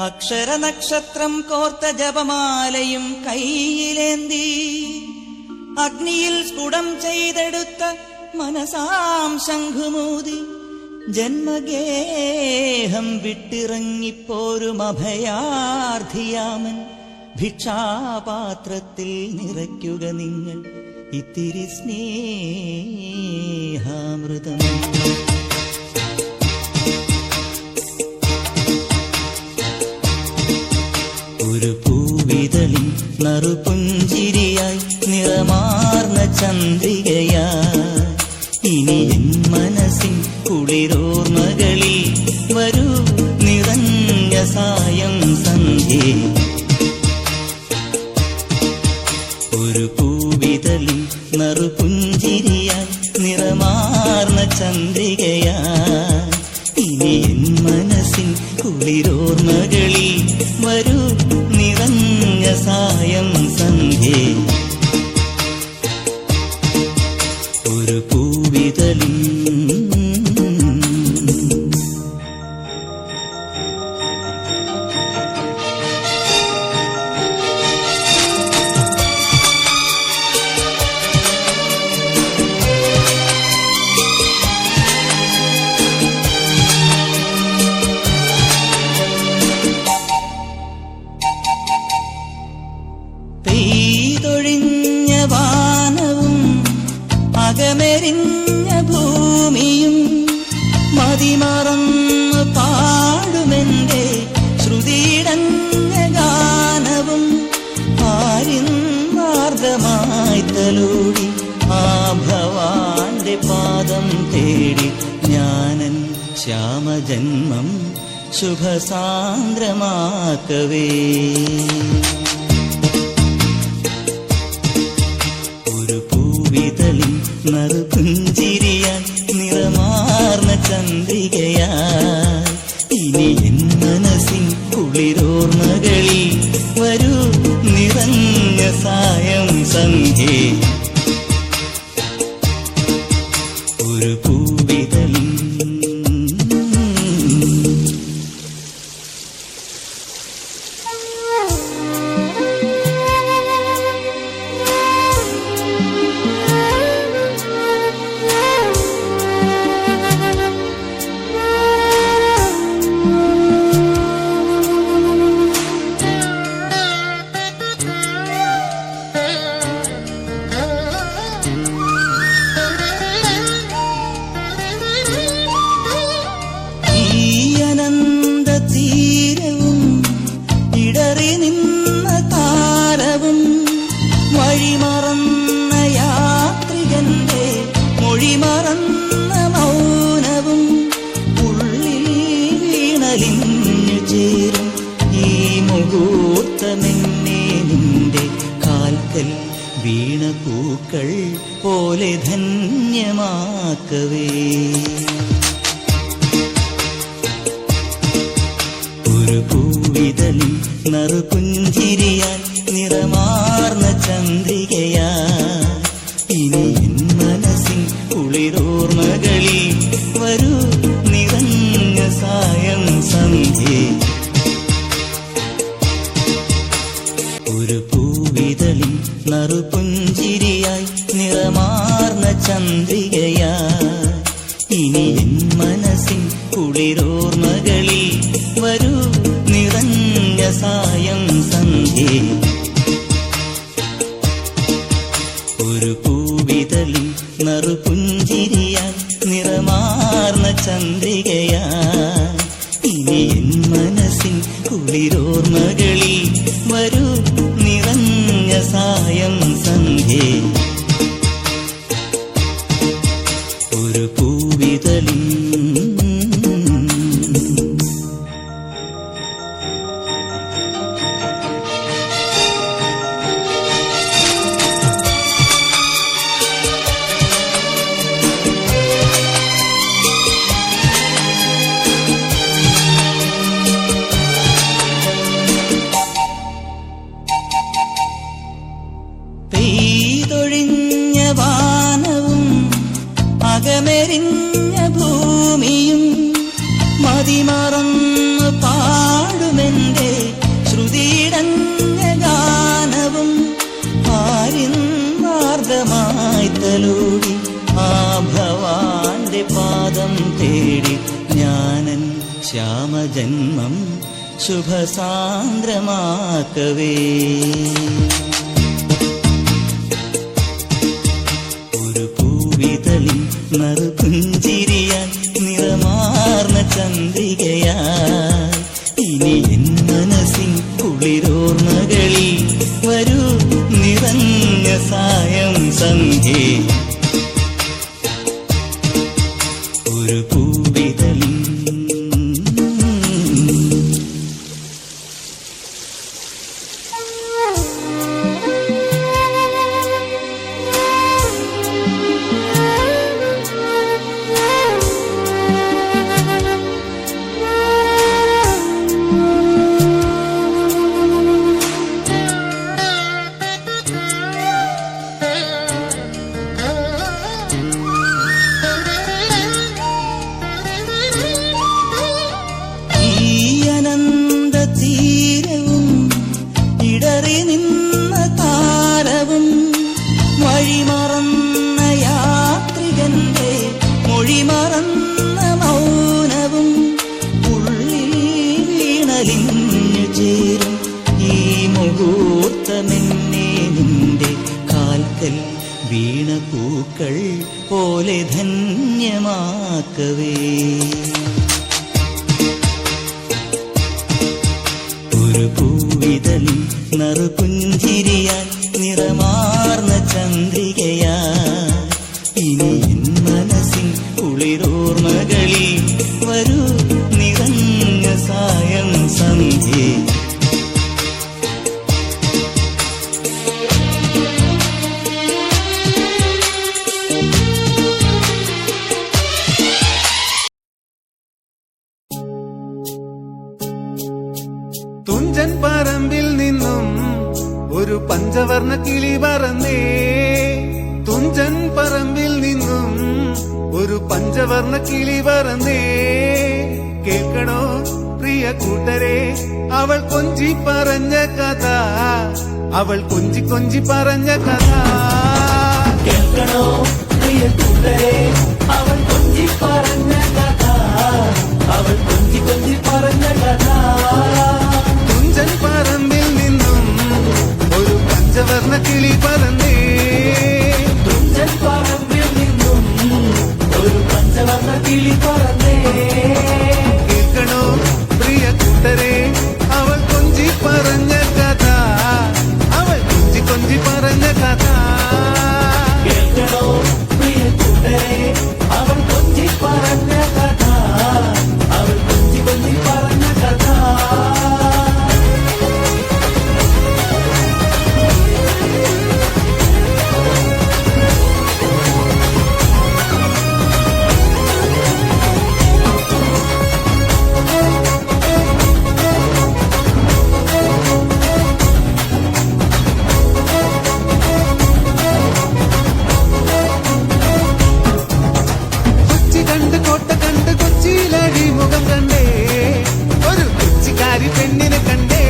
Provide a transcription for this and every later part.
അക്ഷരനക്ഷത്രം കോർത്ത ജപമാലയും കൈയിലേന്തി അഗ്നിയിൽ സ്ഫുടം ചെയ്തെടുത്ത മനസാം ശംഖുമൂതി ജന്മഗേഹം വിട്ടിറങ്ങിപ്പോരും അഭയാർത്ഥിയാമൻ ഭിക്ഷാപാത്രത്തിൽ നിറയ്ക്കുക നിങ്ങൾ ഇത്തിരി സ്നേഹാമൃതം. ഒരു പൂവിതളിൽ നറുപുഞ്ചിരിയായി നിറമാർന്ന ചന്ദ്രികയായി ഇനി എൻ മനസ്സിൻ കുളിരോർമകളിൽ വരൂ നിറഞ്ഞ സായം സന്ധ്യേ. ഒരു പൂവിതളിൽ നറുപുഞ്ചിരിയായി നിറമാർന്ന ചന്ദ്രികയായി ഇനി എൻ മനസ്സിൻ കുളിരോർമകളിൽ വരൂ നിറഞ്ഞ സായം സന്ധ്യേ. ഒരു പൂവിതളിൽ പെയ്തൊഴിഞ്ഞ വാനവും അകമെരിഞ്ഞ ഭൂമിയും മതിമറന്ന് പാടുമെന്റെ ശ്രുതിയിടഞ്ഞ ഗാനവും ആരിന്മാർഗമായി തലോടി ആ ഭവാന്റെ പാദം തേടി ഞാനൻ ശ്യാമജന്മം ശുഭസാന്ദ്രമാക്കവേ. നറുപുഞ്ചിരിയാൻ നിറമാർന്ന ചന്ദ്രികയായി ഇനി എൻ മനസ്സിൻ കുളിരോർമകളിൽ വരൂ നിറഞ്ഞ സായം സന്ധ്യേ. ഒരു പൂവിതളിൽ തീരവും ഇടറി നിന്ന താരവും വഴിമറന്ന യാത്രികന്റെ മൊഴിമറന്ന മൗനവും ഉള്ളിൽ വീണലിഞ്ഞു ചേരും ഈ മുഹൂർത്തമെന്നെ നിന്റെ കാൽക്കൽ വീണ പൂക്കൾ പോലെ ധന്യമാക്കവേ. ഒരു പൂവിതളിൽ നറുപുഞ്ചിരിയാൻ നിറമാർന്ന ചന്ദ്രികയായി ഇനി എൻ മനസ്സിൻ കുളിരോർമകളിൽ വരൂ നിറഞ്ഞ സായം സന്ധ്യേ. ഒരു പൂവിതളിൽ നറുപുഞ്ചിരിയായി നിറമാർന്ന ചന്ദ്രികയായി ഇനി എൻ മനസ്സിൻ കുളിരോർമകളിൽ വരൂ നിറഞ്ഞ സായം സന്ധ്യേ. ഒരു പൂവിതളിൽ നറുപുഞ്ചിരിയാൻ നിറമാർന്ന ചന്ദ്രികയായി ഇനി എൻ മനസ്സിൻ കുളിരോർമകളിൽ വരൂ നിറഞ്ഞ സായം സന്ധ്യേ. ഒരു പൂവിതളിൽ പെയ്തൊഴിഞ്ഞ വാനവും അകമെരിഞ്ഞ ഭൂമിയും മതിമറന്ന് പാടുമെന്റെ ശ്യാമജന്മം ശുഭസാന്ദ്രമാക്കവേ. ഒരു പൂവിതളിൽ നറുപുഞ്ചിരിയാൽ നിറമാർന്ന ചന്ദ്രികയാൽ ഇനി എൻ മനസ്സിൻ കുളിരോർമകളിൽ വരൂ നിറഞ്ഞ സായം സന്ധ്യേ. ഒരു പൂവിതളിൽ വഴിമറന്ന യാത്രികന്റെ മൊഴിമറന്ന മൗനവും ഉള്ളിൽ വീണലിഞ്ഞു ചേരും ഈ മുഹൂർത്തമെന്നെ നിന്റെ കാൽക്കൽ വീണ പൂക്കൾ പോലെ ധന്യമാക്കവേ. ഒരു പൂവിതളിൽ നറുപുഞ്ചിരിയാൽ നിറമാർന്ന ചന്ദ്രികയാ ഇനി എൻ മനസ്സിൻ കുളിരോർമകളിൽ വരൂ നിറഞ്ഞ സായം സന്ധ്യേ. തുഞ്ചൻ പറമ്പിൽ നിന്നും ഒരു പഞ്ചവർണ്ണ കിളി പറന്നേ. തുഞ്ചൻ പറമ്പിൽ നിന്നും ഒരു പഞ്ചവർണ്ണ കിളി പറന്നേ. കേൾക്കണോ പ്രിയ കൂട്ടരെ അവൾ കൊഞ്ചി പറഞ്ഞ കഥ, അവൾ കൊഞ്ചി കൊഞ്ചി പറഞ്ഞ കഥ. കേൾക്കണോ പ്രിയ കൂട്ടരെ അവൾ കൊഞ്ചി പറഞ്ഞ കഥ, അവൾ കൊഞ്ചി കൊഞ്ചി പറഞ്ഞ കഥ. തുഞ്ചൻ പറമ്പിൽ നിന്നും ഒരു പഞ്ചവർണ്ണ കിളി പറന്നേ. തുഞ്ചൻ പറമ്പിൽ നിന്നും ഒരു പഞ്ചവർണ്ണ കിളി പറന്നേ. കേൾക്കണോ പ്രിയ കൂട്ടരെ അവൾ കൊഞ്ചി പറഞ്ഞ കഥ, അവൾ കൊഞ്ചി കൊഞ്ചി പറഞ്ഞ കഥ. കേൾക്കണോ പ്രിയ കൂട്ടരെ അവൾ കൊഞ്ചി പറഞ്ഞ കഥ, അവൾ കൊഞ്ചി കൊഞ്ചി പറഞ്ഞ കഥ. കൊച്ചി കണ്ട് കോട്ട കണ്ട് കൊച്ചിയിലടി മുഖം കണ്ടേ. ഒരു കൊച്ചിക്കാരി പെണ്ണിനെ കണ്ടേ.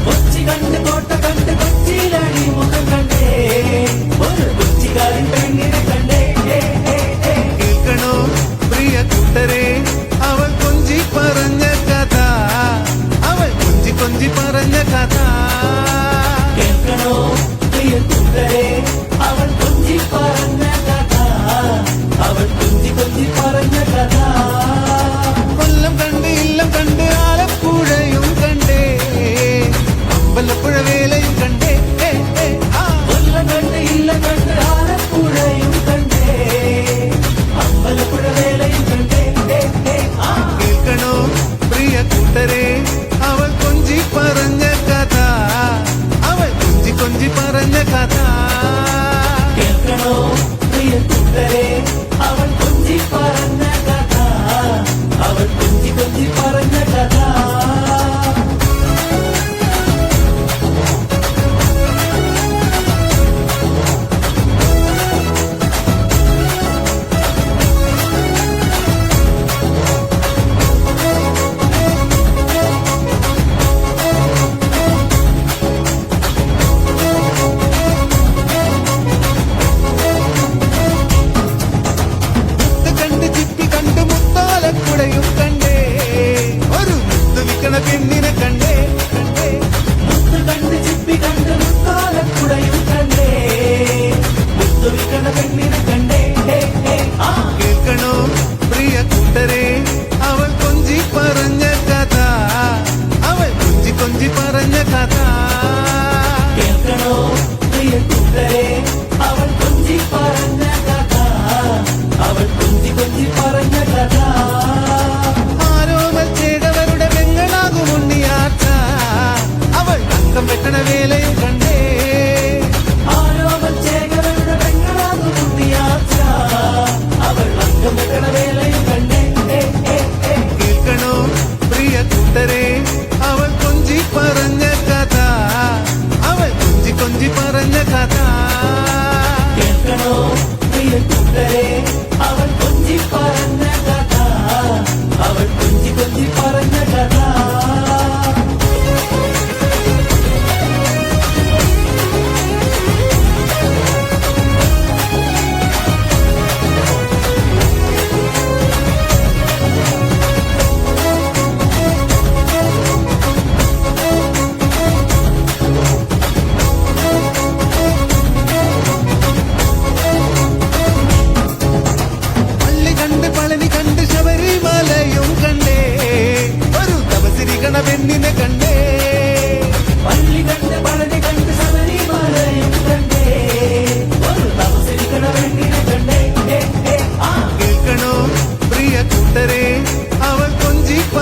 കൊച്ചി കണ്ട് കോട്ട കണ്ട് കൊച്ചിയിലടി മുഖം കണ്ടേ. ഒരു കൊച്ചിക്കാരൻ പെണ്ണിനെ കണ്ടേ. കേൾക്കണോ പ്രിയ കൂട്ടരെ അവൾ കൊഞ്ചി പറഞ്ഞ കഥ, അവൾ കൊഞ്ചി കൊഞ്ചി പറഞ്ഞ കഥ. കേൾക്കണോ പ്രിയ കൂട്ടരെ അവൾ കൊഞ്ചി പറഞ്ഞ കഥ, അവൾ കൊഞ്ചി കൊഞ്ചി പറഞ്ഞ കഥ. കൊല്ലം കണ്ട് ഇല്ലം കണ്ട് ആലപ്പുഴയും കണ്ടേ. അമ്പലപ്പുഴ വേലയും കണ്ടേ. കൊല്ലം കണ്ട് ഇല്ല കണ്ട് ആലപ്പുഴയും കണ്ടേ. അമ്പലപ്പുഴ വേലയും കണ്ടേ. കേൾക്കണോ പ്രിയ കൂട്ടരെ അവൾ കൊഞ്ചി പറഞ്ഞ കഥ, അവൾ കൊഞ്ചി കൊഞ്ചി പറഞ്ഞ കഥ. കേൾക്കണോ പ്രിയ കൂട്ടരെ അവൾ കൊഞ്ചി പറഞ്ഞ കഥ, അവൾ കൊഞ്ചി കൊഞ്ചി പറഞ്ഞ കഥ.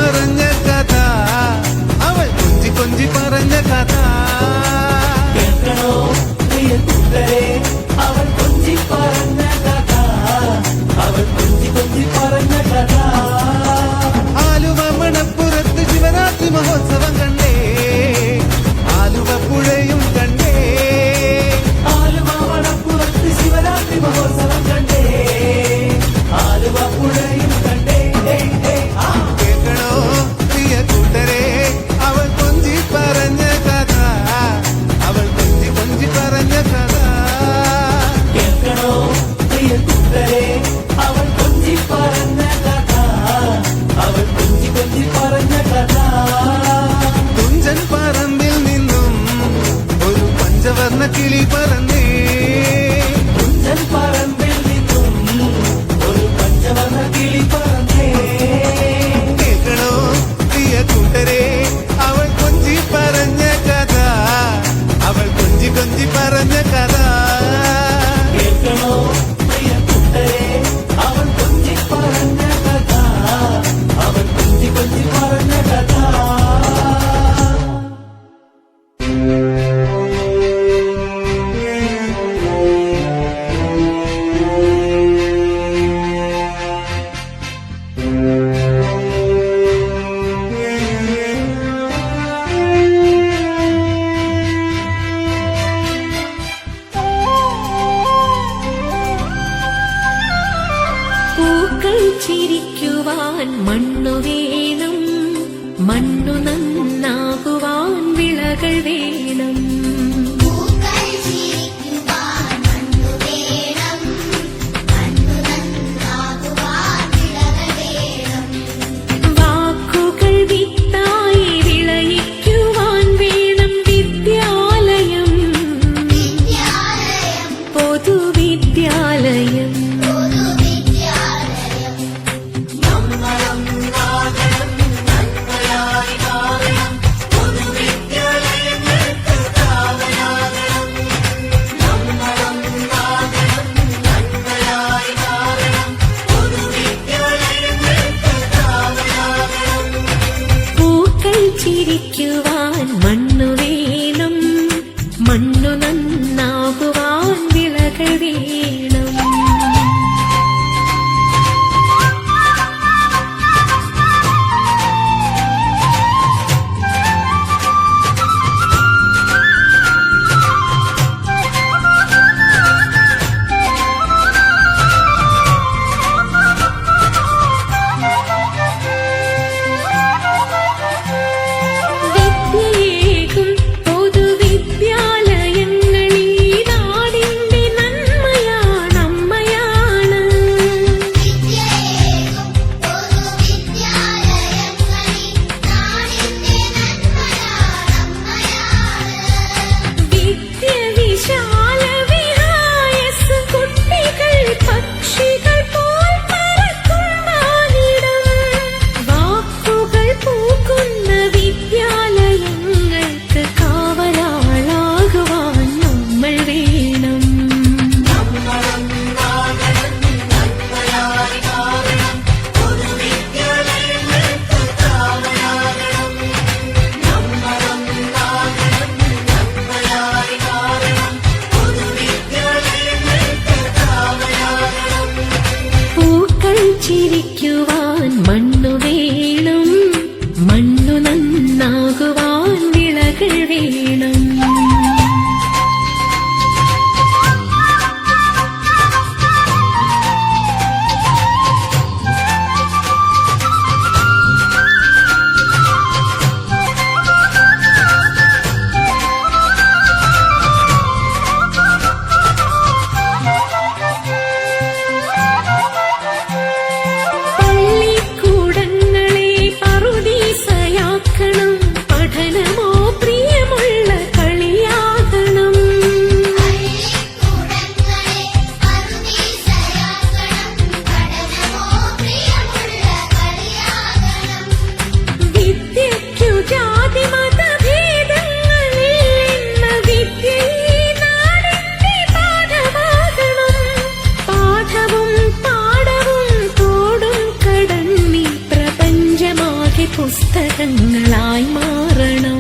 പറഞ്ഞ കഥ അവൾ കൊഞ്ചി കൊഞ്ചി പറഞ്ഞ കഥ കേൾക്കണോ പ്രിയ കൂട്ടരെ അവൾ കൊഞ്ചി പറഞ്ഞ കഥ അവൾ കൊഞ്ചി കൊഞ്ചി പറഞ്ഞ കഥ ആലുവ മണപ്പുറത്ത് ശിവരാത്രി മഹോത്സവം കണ്ടേ ആലുവ പുഴയും കണ്ടേ ആലുവ മണപ്പുറത്ത് ശിവരാത്രി മഹോത്സവം കണ്ടേ ആലുവ പുഴയും കണ്ടേ കേൾക്കണോ പ്രിയ കൂട്ടരെ അവൾ കൊഞ്ചി പറഞ്ഞ കഥ അവൾ കൊഞ്ചി കൊഞ്ചി പറഞ്ഞ കഥ കേൾക്കണോ പ്രിയ കൂട്ടരെ അവൾ കൊഞ്ചി പറഞ്ഞ കഥ അവൾ കൊഞ്ചി കൊഞ്ചി പറഞ്ഞ കഥ തുഞ്ചൻ പറമ്പിൽ നിന്നും ഒരു പഞ്ചവർണ്ണ കിളി പറന്നേ തുഞ്ചൻ പറമ്പിൽ നിന്നും ഒരു പഞ്ചവർണ്ണ കിളി പറന്നേ കേൾക്കണോ പ്രിയ കൂട്ടരെ അവൾ കൊഞ്ചി പറഞ്ഞ കഥ അവൾ കൊഞ്ചി കൊഞ്ചി പറഞ്ഞ കഥ കേൾക്കണോ പ്രിയ കൂട്ടരെ അവൾ കൊഞ്ചി പറഞ്ഞ കഥ അവൾ കൊഞ്ചി കൊഞ്ചി പറഞ്ഞ കഥ പൂക്കൾ ചിരിക്കുവാൻ മണ്ണു വേണം, മണ്ണു നന്നാകുവാൻ വിളകൾ വേണം. പൂക്കൾ ചിരിക്കുവാൻ മണ്ണു വേണം, മണ്ണു നന്നാകുവാൻ വിളകൾ വേണം. വാക്കുകൾ വിത്തായി വിളയിക്കുവാൻ വേണം വിദ്യാലയം, വിദ്യാലയം, പൊതുവിദ്യാലയം. പൊതുവിദ്യാലയം. നമ്മളും നാഗണം നന്മയായി മാറണം പൊതുവിദ്യാലയങ്ങൾക്ക് കാവലാകണം നമ്മളും നാഗണം നന്മയായി മാറണം പൊതുവിദ്യാലയങ്ങൾക്ക് കാവലാകണം പൂക്കൾ ചിരിക്കുവാൻ മണ്ണു വേണം, മണ്ണു നന്നാകുവാൻ വിളകൾ വേണം. പുസ്തകങ്ങളായി മാറണം.